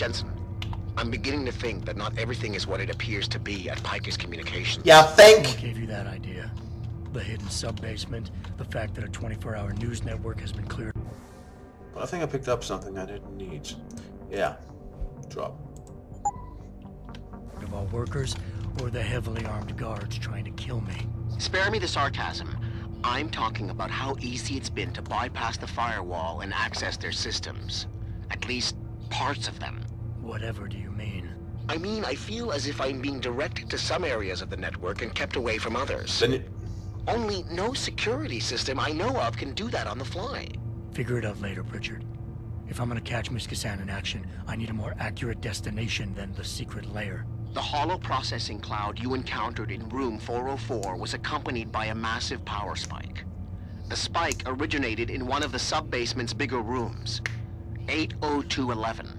Jensen, I'm beginning to think that not everything is what it appears to be at Piker's Communications. Yeah, think. What gave you that idea? The hidden sub-basement, the fact that a 24-hour news network has been cleared. Well, I think I picked up something I didn't need. Yeah. Drop. Of all workers, or the heavily armed guards trying to kill me. Spare me the sarcasm. I'm talking about how easy it's been to bypass the firewall and access their systems. At least, parts of them. Whatever do you mean? I mean, I feel as if I'm being directed to some areas of the network and kept away from others. Then Only no security system I know of can do that on the fly. Figure it out later, Pritchard. If I'm gonna catch Miss Kassan in action, I need a more accurate destination than the secret lair. The hollow processing cloud you encountered in room 404 was accompanied by a massive power spike. The spike originated in one of the sub-basement's bigger rooms, 80211.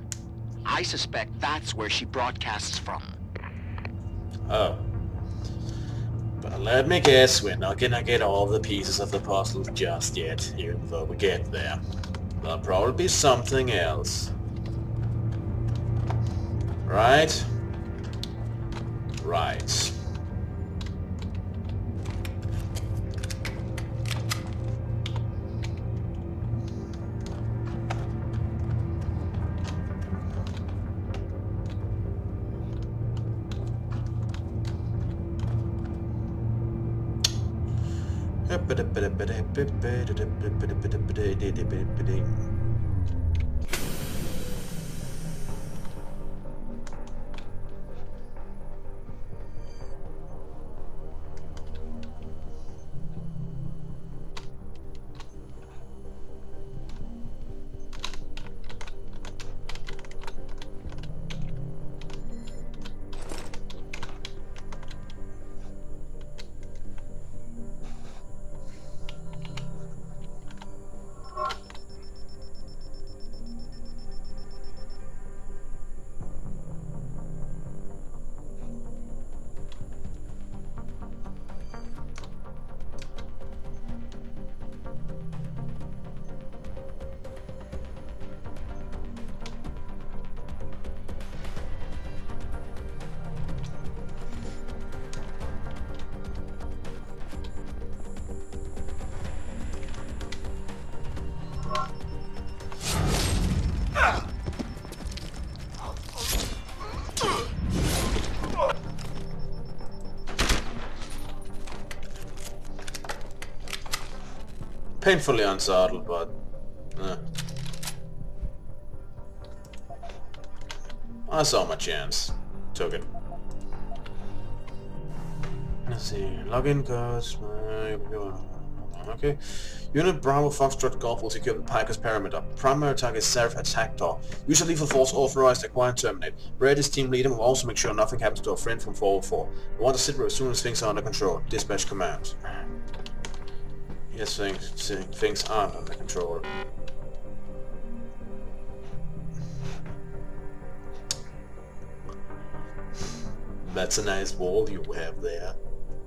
I suspect that's where she broadcasts from. Oh. But let me guess, we're not gonna get all the pieces of the puzzle just yet, even though we get there. There'll probably be something else. Right? Right. Painfully unsettled, but I saw my chance. Took it. Let's see. Login codes. Okay. Unit Bravo Foxtrot Golf will secure the Piker's perimeter. Primary target is Seraph Attack Door. Use a lethal force authorized, acquire and terminate. Red is team leader and will also make sure nothing happens to a friend from 404. We want to sit as soon as things are under control. Dispatch command. Yes, things aren't under control. That's a nice wall you have there.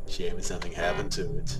Shame if something happened to it.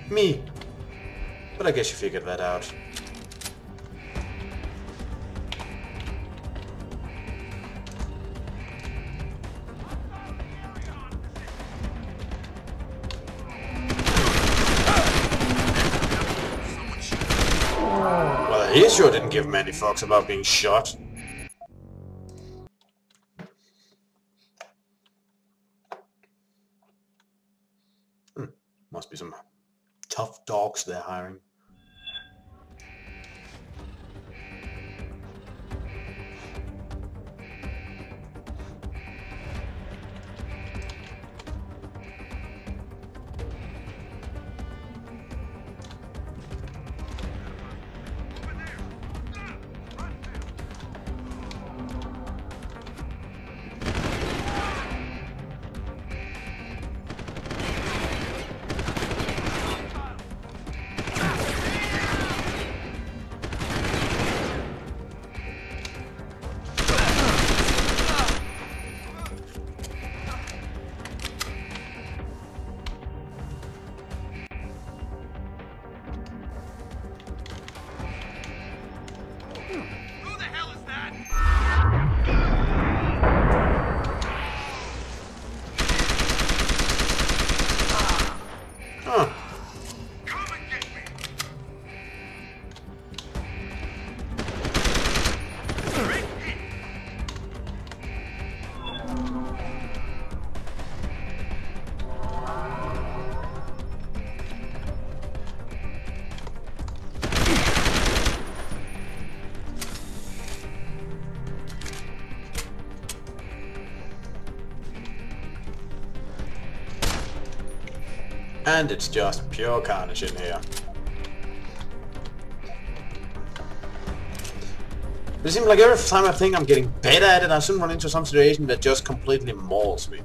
Me. But I guess you figured that out. Well, he sure didn't give many fucks about being shot. Must be some tough dogs they're hiring. And it's just pure carnage in here. It seems like every time I think I'm getting better at it, I soon run into some situation that just completely mauls me.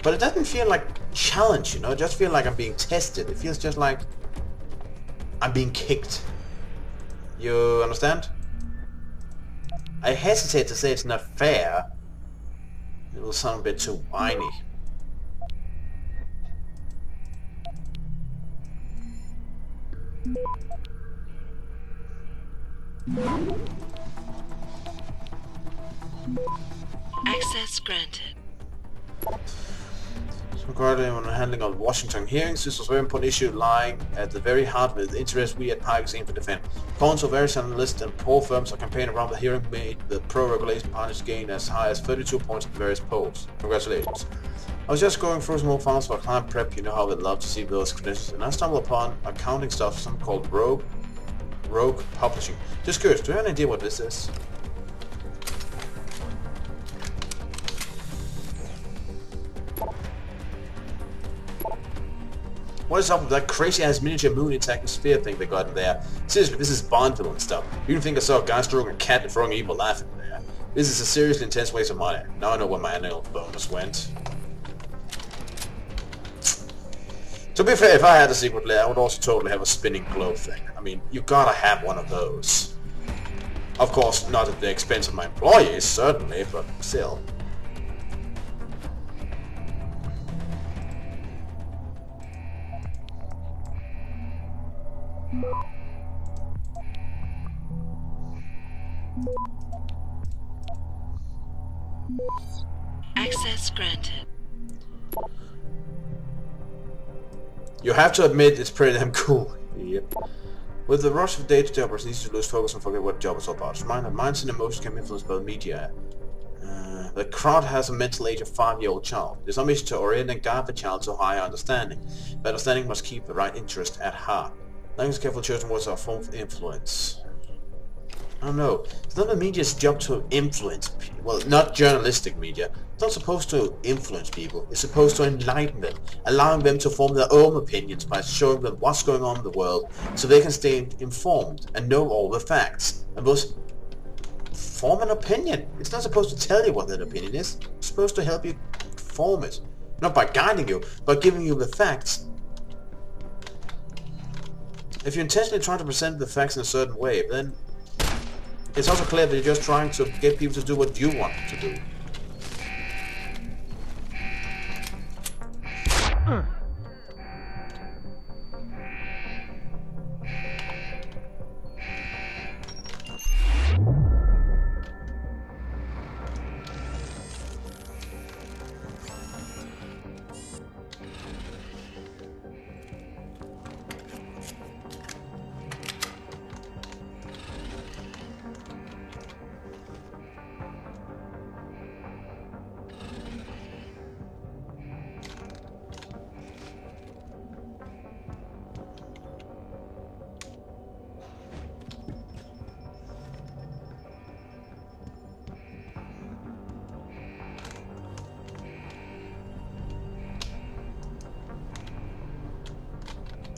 But it doesn't feel like challenge, you know, it just feels like I'm being tested. It feels just like I'm being kicked. You understand? I hesitate to say it's not fair. It will sound a bit too whiny. Access granted. Regarding on the handling of Washington hearings, this was a very important issue lying at the very heart of the interest we at Pike aim to defend. Opponents of various analysts and poll firms are campaigning around the hearing made the pro-regulation parties gain as high as 32 points in various polls. Congratulations. I was just going through some old files for client prep, you know how they'd love to see those credentials, and I stumbled upon accounting stuff for something called Rogue Publishing. Just curious, do you have any idea what this is? What is up with that crazy-ass miniature moon attacking sphere thing they got in there? Seriously, this is Bond villain stuff. You didn't think I saw a guy stroking a cat and throwing evil laugh in there. This is a seriously intense waste of money. Now I know where my annual bonus went. To be fair, if I had a secret lair, I would also totally have a spinning globe thing. I mean, you gotta have one of those. Of course, not at the expense of my employees, certainly, but still. Access granted. You have to admit, it's pretty damn cool. Yep. With the rush of day-to-day operations, it's easy to lose focus and forget what the job is all about. Minds and emotions can be influenced by the media. The crowd has a mental age of 5-year-old child. There's no mission to orient and guide the child to higher understanding. But understanding must keep the right interest at heart. Language careful chosen words are a form of influence. I don't know. It's not the media's job to influence people. Well, not journalistic media. It's not supposed to influence people. It's supposed to enlighten them, allowing them to form their own opinions by showing them what's going on in the world so they can stay informed and know all the facts. And thus, form an opinion. It's not supposed to tell you what that opinion is. It's supposed to help you form it. Not by guiding you, but giving you the facts. If you're intentionally trying to present the facts in a certain way, then it's also clear that you're just trying to get people to do what you want to do.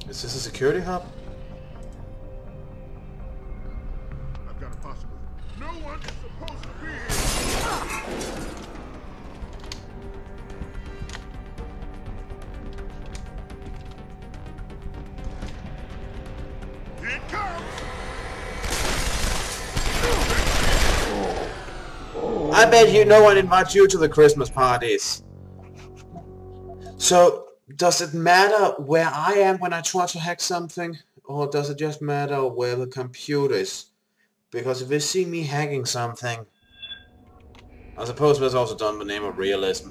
Is this a security hub? I've got a possibility. No one is supposed to be here. Here it comes! I bet you no one invites you to the Christmas parties. So, does it matter where I am when I try to hack something? Or does it just matter where the computer is? Because if they see me hacking something... I suppose that's also done in the name of realism.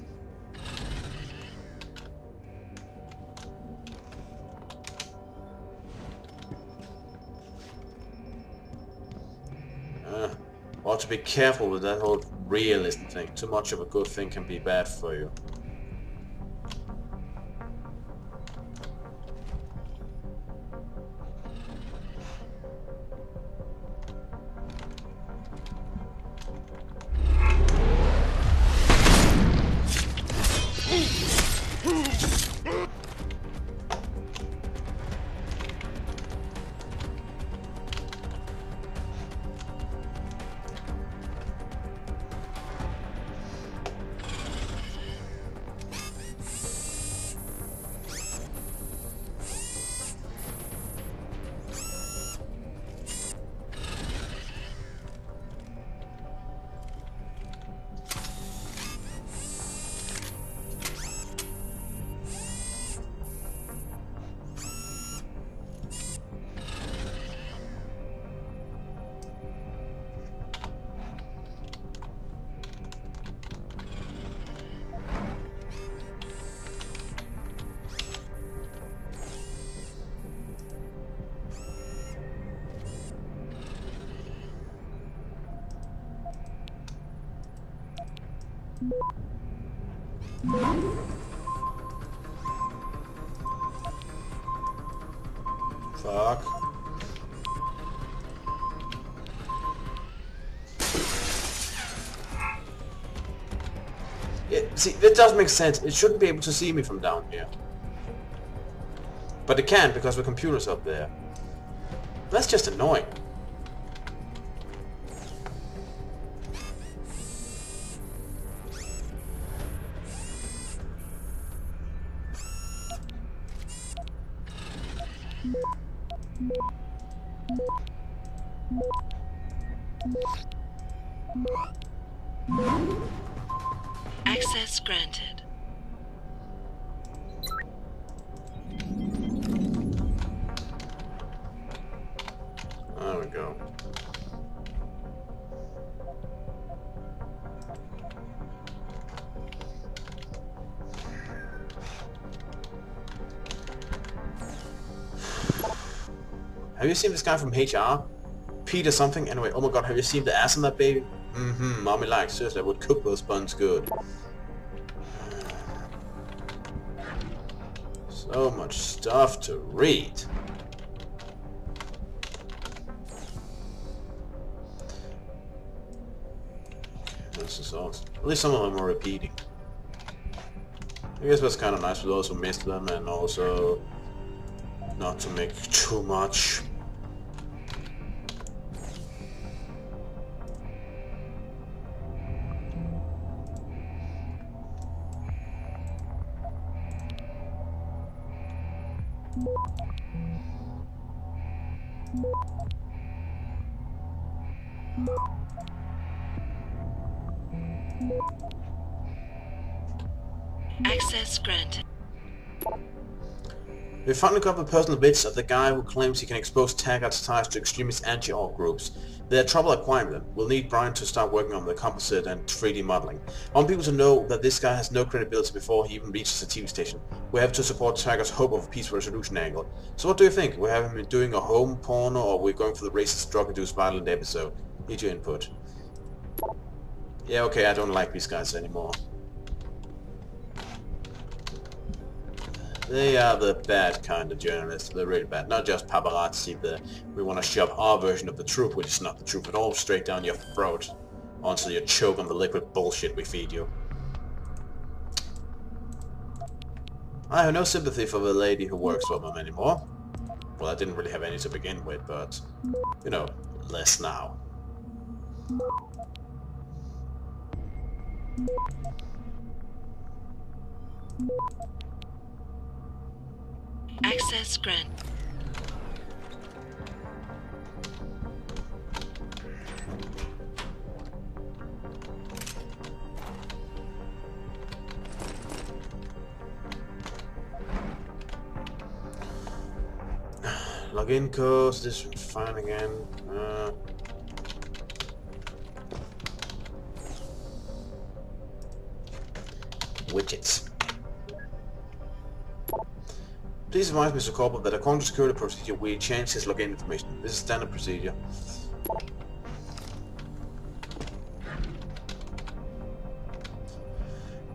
Ought to be careful with that whole realism thing. Too much of a good thing can be bad for you. Fuck. Yeah, see, that does make sense. It shouldn't be able to see me from down here. But it can, because the computer's up there. That's just annoying. Access granted. There we go. Have you seen this guy from HR? Peter something? Anyway, oh my god, have you seen the ass on that baby? Mm-hmm, mommy likes. Seriously, I would cook those buns good. So much stuff to read. This is awesome. At least some of them are repeating. I guess that's kind of nice for those who missed them, and also not to make too much. Access granted. We finally got the personal bits of the guy who claims he can expose Taggart's ties to extremist anti-org groups. They had trouble acquiring them. We'll need Brian to start working on the composite and 3D modeling. I want people to know that this guy has no credibility before he even reaches the TV station. We have to support Taggart's hope of a peaceful resolution angle. So what do you think? We have him doing a home porno, or we're going for the racist drug-induced violent episode? Need your input. Yeah, okay, I don't like these guys anymore. They are the bad kind of journalists. They're really bad. Not just paparazzi. We want to shove our version of the truth, which is not the truth at all, straight down your throat, until you choke on the liquid bullshit we feed you. I have no sympathy for the lady who works for them anymore. Well, I didn't really have any to begin with, but, you know, less now. Access granted. Login codes, this is fine again. Widgets. Please advise Mr. Corporal that according to security procedure, we changed his login information. This is standard procedure.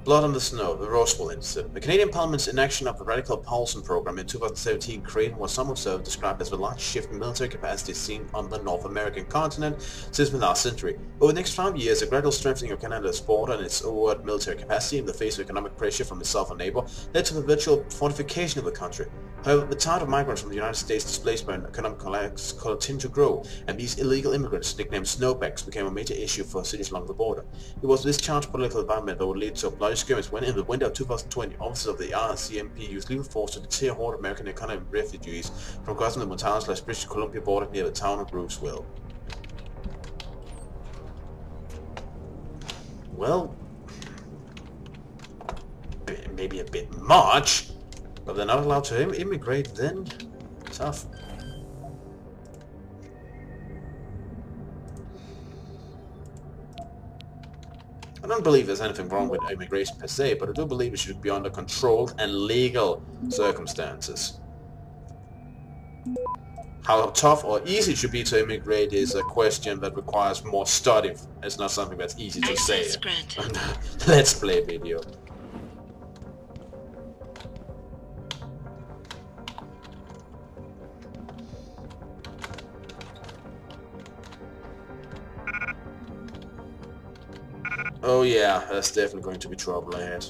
Blood on the Snow, the Rose Bowl incident. The Canadian Parliament's inaction of the Radical Paulson program in 2017 created what some observers described as the largest shift in military capacity seen on the North American continent since the last century. Over the next 5 years, a gradual strengthening of Canada's border and its overt military capacity in the face of economic pressure from its southern neighbor led to the virtual fortification of the country. However, the tide of migrants from the United States displaced by an economic collapse continued to grow, and these illegal immigrants, nicknamed snowbacks, became a major issue for cities along the border. It was this charged political environment that would lead to a bloody skirmish when, in the winter of 2020, officers of the RCMP used lethal force to deter horde American economic refugees from crossing the Montana/British Columbia border near the town of Bruceville. Well, maybe a bit much. But they're not allowed to immigrate then? Tough. I don't believe there's anything wrong with immigration per se, but I do believe it should be under controlled and legal circumstances. How tough or easy it should be to immigrate is a question that requires more study. It's not something that's easy to say. Let's play video. Oh yeah, there's definitely going to be trouble ahead.